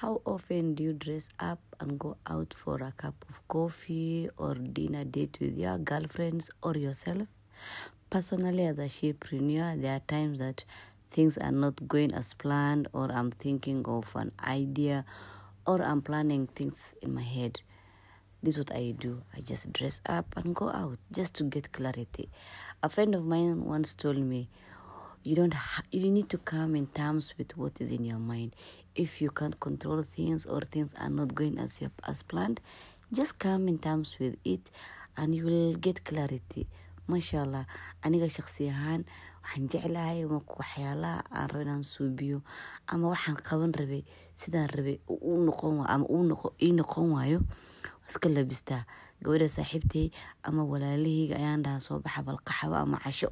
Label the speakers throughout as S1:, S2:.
S1: How often do you dress up and go out for a cup of coffee or dinner date with your girlfriends or yourself? Personally, as a shepreneur, there are times that things are not going as planned, or I'm thinking of an idea, or I'm planning things in my head. This is what I do. I just dress up and go out just to get clarity. A friend of mine once told me, you need to come in terms with what is in your mind. If you can't control things or things are not going as planned, just come in terms with it and you will get clarity. Mashallah, aniga shakhsi ahaan waxaan jeclahay waxyaalaha aan rabo inaan suubiyo ama waxaan qaban rabay sidaan rabay uu noqon waayo iska labistaa. Gabadha saaxiibtay ama walaalahayga ayaan dhahaa soo baxa bal qaxwo ama casho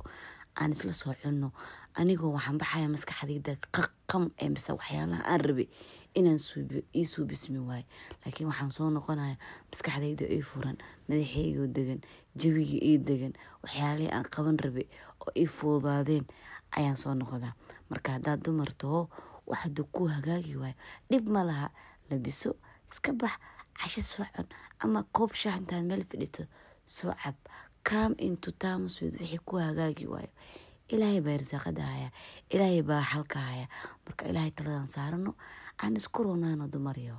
S1: aan isla soo cunno. Anigoo waxaan baxaya maskaxdayda qaqam ee mise waxyaalaha aan rabay inaan suubismi waayo, laakiin waxaan soo noqonaya maskaxdayda ay furan, madaxayga degan, jawiga ii degan, waxyaalihii aan qaban rabay oo ii fududaadeen ayaan soo noqdaa. Marka haddaad dumar taho waxdu ku hagaagi waayo dhib ma laha, labiso iska bax, casho soo cun ama koob shaah intaad meel fadhito soo cab. Come into terms with wixii ku hagaagi waayo. Ilaahay baa irsaaqada haya, ilaahay baa xalka haya. Marka ilaahay taladan saarano aan isku roonaano dumaryo.